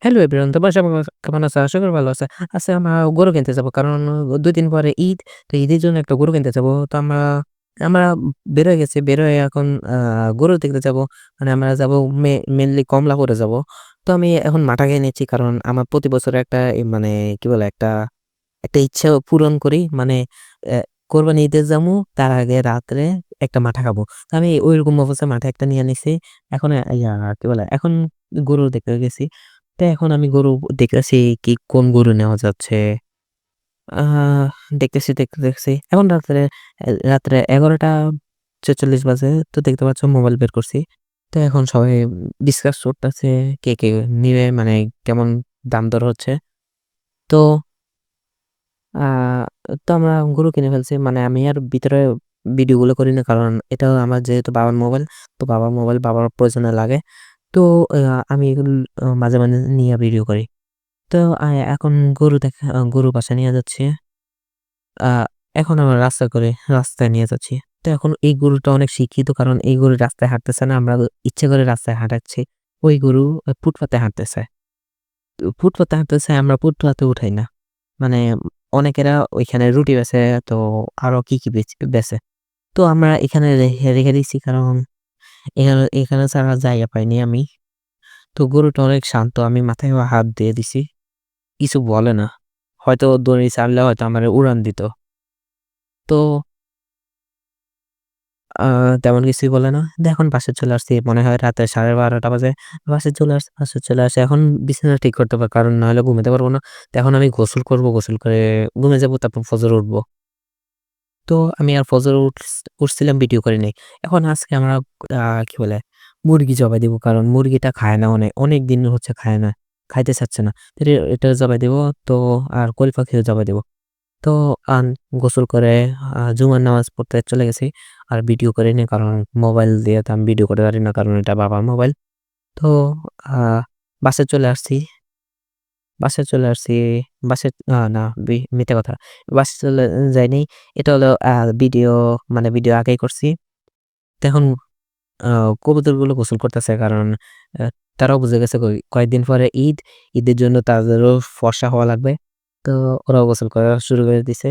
Hello everyone, তোমার সবাই কেমন আছে? আশা করি ভালো আছে। আজকে আমরা গরু কিনতে যাবো। কারণ ২ দিন পরে ঈদ। তো ঈদের জন্য একটা গরু কিনতে যাবো। তো আমরা বের হয়ে গেছি। বের হয়ে এখন গরু দেখতে যাবো। মানে আমরা যাবো মেইনলি কমলাপুরে যাবো। তো আমি এখন মাঠা খেয়ে নিচ্ছি কারণ আমার প্রতি বছর একটা মানে কি বলে একটা ইচ্ছা পূরণ করি। মানে অ্যা কোরবানি ঈদে যামু তার আগে রাত্রে একটা মাঠা খাবো। তো আমি ঐরকম অবস্থায় মাঠা একটা নিয়ে নিছি। এখন কি বলে এখন গরু দেখতে গেছি। তো এখন আমি গরু দেখতেছি কোন গরু নেওয়া যাচ্ছে। আহ দেখতেছি। এখন রাত্রে 11:46 বাজে। তো দেখতে পাচ্ছ মোবাইল বের করছি। তো এখন সবাই ডিসকাস করতেছে কে নিবে মানে কেমন দাম দর হচ্ছে। তো আ তো আমরা গরু কিনে ফেলছি। মানে আমি আর ভিতরে ভিডিওগুলো করি না। কারণ এটা আমার যেহেতু বাবার মোবাইল। তো বাবার মোবাইল বাবার প্রয়োজনে লাগে। তো আ আমি এগুলো মাঝে নিয়ে ভিডিও করি। তো এখন গরু বাসায় নিয়ে যাচ্ছি। আ এখন আমরা রাস্তায় নিয়ে যাচ্ছি। তো এখন এই গরুটা অনেক শিক্ষিত কারণ এই গরু রাস্তায় হাঁটতেছে না। আমরা ইচ্ছে করে রাস্তায় হাঁটাচ্ছি। ওই গরু ফুটপাতে হাঁটতেছে। তো ফুটপাতে হাঁটতেছে আমরা ফুটপাতে উঠাই না। মানে অনেকেরা ওইখানে রুটি বেচে তো আরো কি বেচে। তো আমরা এখানে রেখে দিছি কারণ এখানে ছাড়া জায়গা পাইনি আমি। তো গরুটা অনেক শান্ত। আমি মাথায় হাত দিয়ে দিছি। কিছু বলে না। হয়তো দড়ি ছাড়লে হয়তো আমারে উড়ান দিত। তো আ তেমন কিছুই বলে না। দিয়ে এখন বাসায় চলে আসছি। মনে হয় রাতে 12:30 বাজে। বাসায় চলে আসছি। এখন বিছানা ঠিক করতে হবে। কারণ নাহলে ঘুমাতে পারব না। তো এখন আমি গোসল করব। গোসল করে ঘুমে যাব। তারপর ফজরে উঠবো। তো আমি আর ফজরে উঠছিলাম ভিডিও করি নাই। এখন আজকে আমরা আ কি বলে মুরগি জবাই দিব। কারণ মুরগিটা খায় না অনেক দিন হচ্ছে খায় না। খাইতে চাচ্ছে না। তো এটা জবাই দিব। তো আর কোয়েল পাখিও জবাই দিব। তো গোসল করে জুমার নামাজ পড়তে চলে গেছি। আর ভিডিও করিনি কারণ মোবাইল দিয়ে তো আমি ভিডিও করতে পারি না। কারণ এটা বাবার মোবাইল। তো আ বাসায় চলে আসছি। বাসায় চলে আসছি। বাসায় না মিথ্যা কথা। বাসায় চলে যাইনি। এটা হলো ভিডিও মানে ভিডিও আগেই করছি। তো এখন আ কবুতরগুলো গোসল করতেছে কারণ আ তারাও বুঝে গেছে কয়েকদিন পরে ঈদ। ঈদের জন্য তাদেরও ফর্সা হওয়া লাগবে। তো ওরাও গোসল করা শুরু করে দিছে।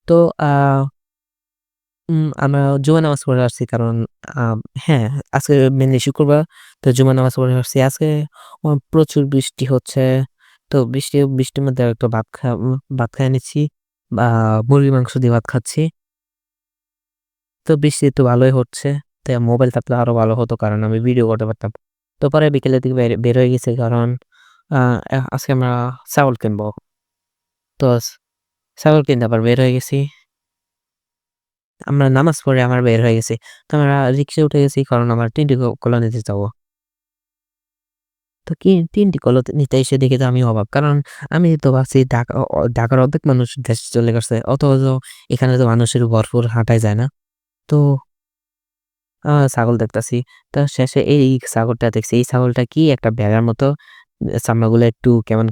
তো আমরা জুমা নামাজ পড়ে আসছি কারণ আ হ্যাঁ, আজকে মেইনলি শুক্রবার। তো জুমা নামাজ পড়ে আসছি। আজকে প্রচুর বৃষ্টি হচ্ছে। তো বৃষ্টির মধ্যে একটু ভাত খাইয়ে নিচ্ছি। বা মুরগির মাংস দিয়ে ভাত খাচ্ছি। তো বৃষ্টি একটু ভালোই হচ্ছে। তো মোবাইল থাকলে আরো ভালো হতো কারণ আমি ভিডিও করতে পারতাম। তো পরে বিকেলের দিকে বের হয়ে গেছি কারণ আ আজকে আমরা ছাগল কিনবো। তো ছাগল কিনতে আবার বের হয়ে গেছি। আমরা নামাজ পড়ে আমরা বের হয়ে গেছি। তো আমরা রিক্সায় উঠে গেছি কারণ আমার ৩ টি কলোনিতে যাবো। তো ৩ টি নিতে এসে দেখি তো আমি অবাক। কারণ আমি তো ভাবছি ঢাকার অর্ধেক মানুষ দেশে চলে গেছে। অথচ এখানে তো মানুষের ভরপুর হাঁটাই যায় না। তো ছাগল দেখতাছি। তো শেষে এই ছাগলটা দেখছি। এই ছাগলটা কি একটা ভেড়ার মতো চামড়াগুলো একটু কেমন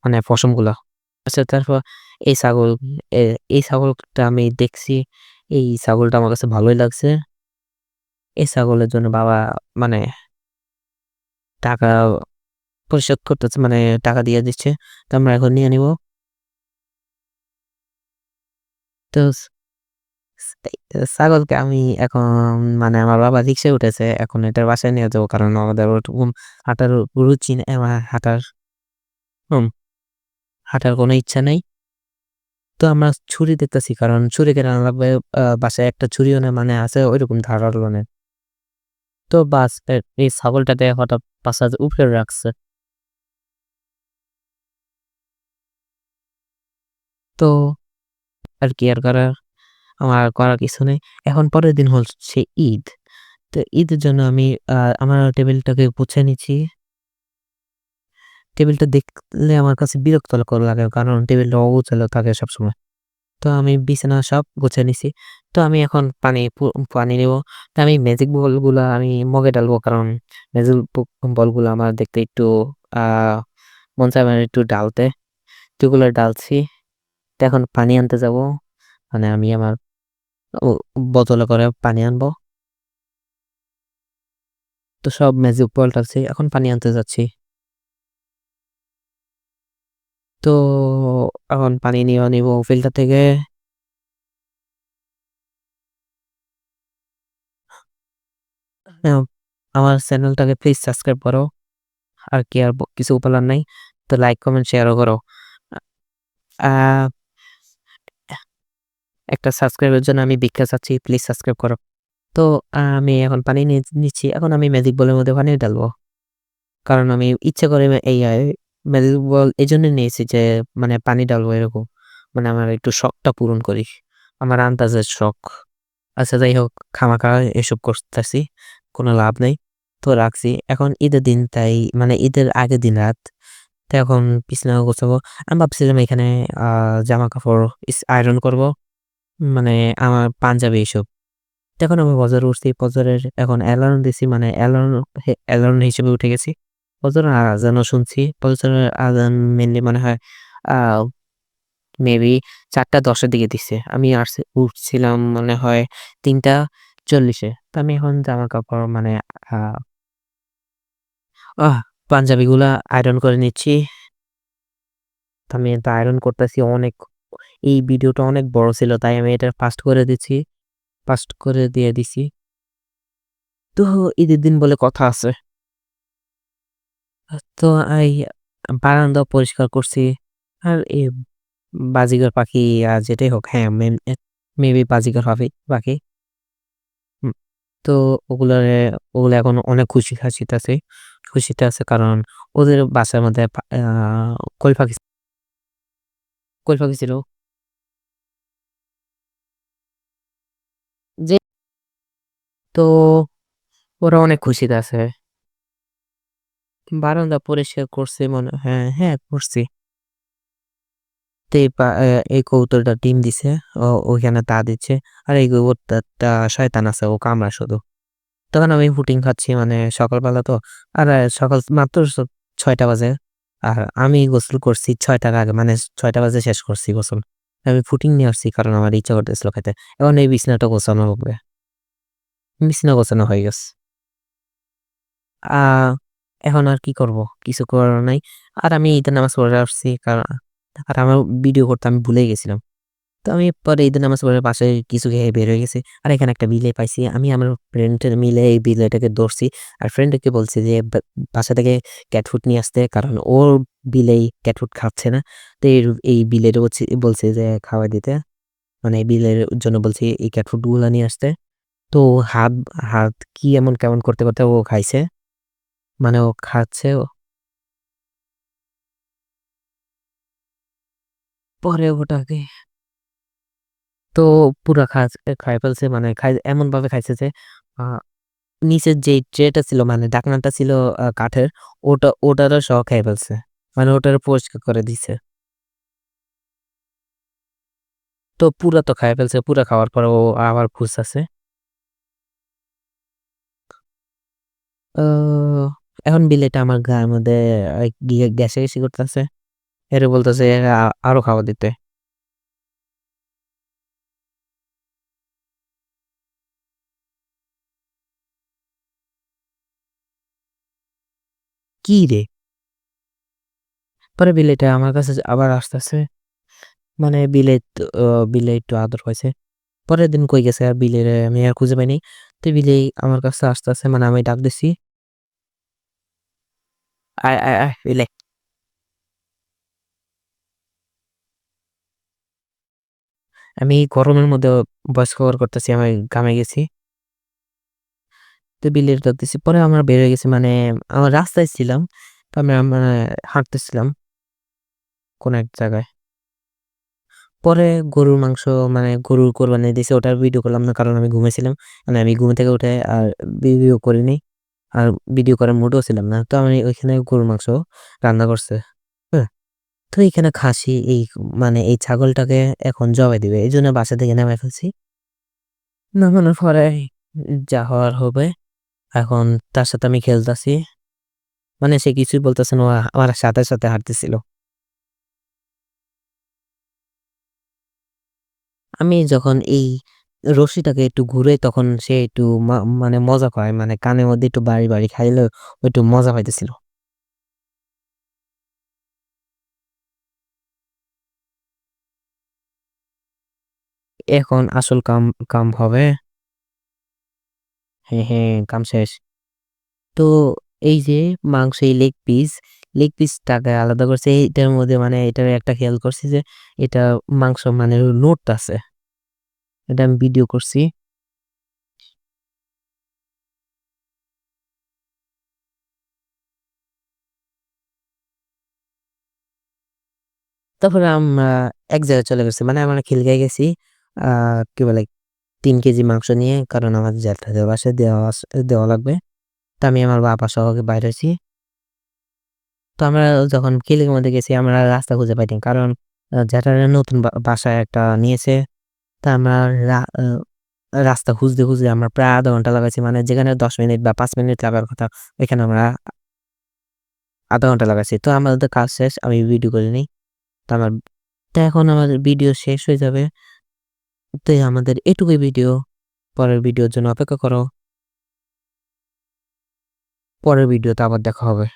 মানে পশমগুলা। আচ্ছা তারপর এই ছাগল এ এই ছাগলটা আমি দেখছি। এই ছাগলটা আমার কাছে ভালোই লাগছে। এই ছাগলের জন্য বাবা মানে টাকা পরিশোধ করতেছে মানে টাকা দিয়ে দিচ্ছে। তো আমরা এখন নিয়ে নিবো। তো ছাগলকে আমি এখন মানে আমার বাবা রিক্সায় উঠেছে। এখন এটা বাসায় নিয়ে যাবো। কারণ আমাদের ওরকম হাঁটার রুচি নেই হুম, হাঁটার কোনো ইচ্ছা নাই। তো আমরা ছুরি দেখতেছি কারণ ছুরি কেনা লাগবে। বাসায় একটা ছুরিও না মানে আছে ঐরকম ধারালো মানে। তো বাস এই ছাগলটাকে হঠাৎ বাসার উপরে রাখছে। তো আর আমার করার কিছু নেই। এখন পরের দিন হচ্ছে ঈদ। তো ঈদের জন্য আমি আমার টেবিলটাকে গুছিয়ে নিচ্ছি। টেবিলটা দেখলে আমার কাছে বিরক্তকর লাগে। কারণ টেবিলটা অগোছালো থাকে সবসময়। তো আমি বিছানা সব গুছিয়ে নিছি। তো আমি এখন পানি নিবো। তো আমি ম্যাজিক বলগুলা আমি মগে ঢালবো। কারণ ম্যাজিক বলগুলা আমার দেখতে একটু আ মন চায় মানে একটু ঢালতে। তো ওগুলা ঢালছি। তো এখন পানি আনতে যাবো। মানে আমি আমার ও বোতলে করে পানি আনবো। তো সব ম্যাজিক পাল্টাচ্ছি। এখন পানি আনতে যাচ্ছি। তো এখন পানি নিব ফিল্টার থেকে। আ আমার চ্যানেলটাকে প্লিজ সাবস্ক্রাইব করো। আর কি আর কিছু বলার নাই। তো লাইক, কমেন্ট, শেয়ারও করো। আ একটা সাবস্ক্রাইবের জন্য আমি ভিক্ষা চাচ্ছি। প্লিজ সাবস্ক্রাইব করো। তো আমি এখন পানি নিচ্ছি। এখন আমি ম্যাজিক বলের মধ্যে পানি ঢালবো। কারণ আমি ইচ্ছা করে ম্যাজিক বল এজন্য নিয়েছি যে মানে পানি ঢালবো এরকম। মানে আমার একটু শখটা পূরণ করি। আমার আন্তাজের শখ। আচ্ছা যাই হোক, খামাখা এসব করতেছি। কোনো লাভ নাই। তো রাখছি। এখন ঈদের দিন তাই মানে ঈদের আগের দিন রাত। তো এখন বিছানা গোছাবো। আমি ভাবছিলাম এখানে আ জামাকাপড় আয়রন করব। মানে আমার পাঞ্জাবি এসব। এখন আমি ফজরে উঠছি। ফজরের এখন অ্যালার্ম দিছি মানে অ্যালার্ম হিসেবে উঠে গেছি। ফজরের আজানও শুনছি। ফজরের আজান মেইনলি মনে হয় আ মেবি ৪:১০ এর দিকে দিছে। আমি উঠছিলাম মনে হয় ৩:৪০ এ। তো আমি এখন জামাকাপড় মানে আ আহ পাঞ্জাবিগুলা আয়রন করে নিচ্ছি। তো আমি এটা আয়রন করতেছি অনেক। এই ভিডিওটা অনেক বড় ছিল তাই আমি এটা ফাস্ট করে দিচ্ছি। ফাস্ট করে দিয়ে দিছি। তো ঈদের দিন বলে কথা আছে। তো এই বারান্দা পরিষ্কার করছি। আর বাজিগার পাখি যেটাই হোক হ্যাঁ, মেবি বাজিগার পাখি। হুম, তো ওগুলা এখন অনেক খুশিতে আছে কারণ ওদের বাসার মধ্যে কোয়েল পাখি কোয়েল পাখি ছিল। যে তো ওরা অনেক খুশিতে আছে। বারান্দা পরিষ্কার করছি মনে হ্যাঁ, হ্যাঁ করছি। তো এই কবুতরটা ডিম দিছে। ওইখানে তা দিচ্ছে। আর এই কবুতরটা শয়তান আছে, ও কামড়ায় শুধু। তখন আমি পুডিং খাচ্ছি মানে সকালবেলা তো। আর সকাল মাত্র ৬টা বাজে। আর আমি গোসল করছি ৬টার আগে মানে ৬টা বাজে শেষ করছি গোসল। আমি পুডিং নিয়ে আসছি কারণ আমার ইচ্ছা করতেছিল খেতে। এখন এই বিছানাটা গোছানো হবে। বিছানা গোছানো হয়ে গেছে। আ এখন আর কি করব? কিছু করার নাই। আর আমি ঈদের নামাজ পড়ে আসছি। আর আমার ভিডিও করতে আমি ভুলেই গেছিলাম। তো আমি পরে ঈদের নামাজ পড়ে বাসায় কিছু খেয়ে বের হয়ে গেছি। আর এখানে একটা বিলে পাইছি। আমি আমার ফ্রেন্ড মিলে এই বিলেটাকে ধরছি। আর ফ্রেন্ডকে বলছি যে বাসা থেকে ক্যাট ফুড নিয়ে আসতে। কারণ ওর বিলেই ক্যাট ফুড খাচ্ছে না। তো এই বিলের বলছি যে খাওয়াই দিতে। মানে এই বিলের জন্য বলছি এই ক্যাট ফুড গুলা নিয়ে আসতে। তো হাত হাত কি এমন কেমন করতে ও খাইছে। মানে ও খাচ্ছে। পরে ওটাকে তো পুরা খায় ফেলছে। মানে এমনভাবে খাইছে যে আ নিচের যেই ট্রেটা ছিল মানে ঢাকনাটা ছিল কাঠের, ওটারও সহ খেয়ে ফেলছে। মানে ওটারও পরিষ্কার করে দিছে। তো পুরা তো খাইয়া ফেলছে। পুরা খাওয়ার পরে ও আবার খুঁজতেছে। তো এখন বিলেটা আমার গায়ের মধ্যে গিয়ে ঘেঁষাঘেঁষি করতেছে। এরে বলতেছে আরো খাওয়া দিতে। কি রে? পরে বিলেটা আমার কাছে আবার আসতেছে। মানে বিলে একটু আদর হইছে। পরের দিন কই গেছে আর বিলেরে আমি আর খুঁজে পাই নাই। তো বিলেই আমার কাছে আসতেছে মানে আমি ডাক দিছি। আয়, আয়, আয় বিলে। আমি গরমের মধ্যে ভয়েস কভার করতেছি। আমি ঘামে গেছি। তো বিলের ডাক দিছি। পরে আমরা বের হয়ে গেছি। মানে আমার রাস্তায় ছিলাম। তো আমরা মানে হাঁটতেছিলাম কোন এক জায়গায়। পরে গরুর মাংস মানে গরুর কোরবানি দিছে ওটার ভিডিও করলাম না কারণ আমি ঘুমাইছিলাম। মানে আমি ঘুম থেকে উঠে আর ভিডিও করিনি। আর ভিডিও করার মুডও ছিলাম না। তো আমি ওইখানে গরুর মাংস রান্না করছে। হ্যাঁ? তো এখানে খাসি মানে এই ছাগলটাকে এখন জবাই দিবে। এজন্য বাসা থেকে নামায় ফেলছি। নামানোর পরে যা হওয়ার হবে। এখন তার সাথে আমি খেলতাছি। মানে সে কিছুই বলতেছে না। ও আমার সাথে হাঁটতেছিল। আমি যখন রশিটাকে একটু ঘুরে তখন সে একটু মানে মজা পায়। মানে কানের মধ্যে একটু বাড়ি খাইলে ও একটু মজা পাইতেছিল। এখন আসল কাম হবে। হ্যাঁ, কাম শেষ। তো এই যে মাংস এই লেগ পিসটাকে আলাদা করছে এইটার মধ্যে মানে এটার একটা খেয়াল করছি যে এটা মাংস মানে নড়তাছে। এটা আমি ভিডিও করছি। তারপরে আমরা এক জায়গায় চলে গেছি। মানে আমরা খিলগাঁও গেছি। আ কি বলে ৩ কেজি মাংস নিয়ে কারণ আমার জ্যাঠাদের বাসায় দেওয়া লাগবে। তো আমি আমার বাবা সহ বাইর হইছি। তো আমরা যখন খিলগাঁওর মধ্যে গেছি আমরা রাস্তা খুঁজে পাইনি। কারণ জ্যাঠারা নতুন বাসায় একটা নিয়েছে। তা আমরা রাস্তা খুঁজতে আমরা প্রায় ০.৫ ঘন্টা লাগাইছি। মানে যেখানে ১০ মিনিট বা ৫ মিনিট লাগার কথা ওইখানে আমরা ০.৫ ঘন্টা লাগাইছি। তো আমাদের কাজ শেষ। আমি ভিডিও করে নেই। তো আমার তো এখন আমাদের ভিডিও শেষ হয়ে যাবে। তো আমাদের এটুকুই ভিডিও। পরের ভিডিওর জন্য অপেক্ষা করো। পরের ভিডিওতে আবার দেখা হবে।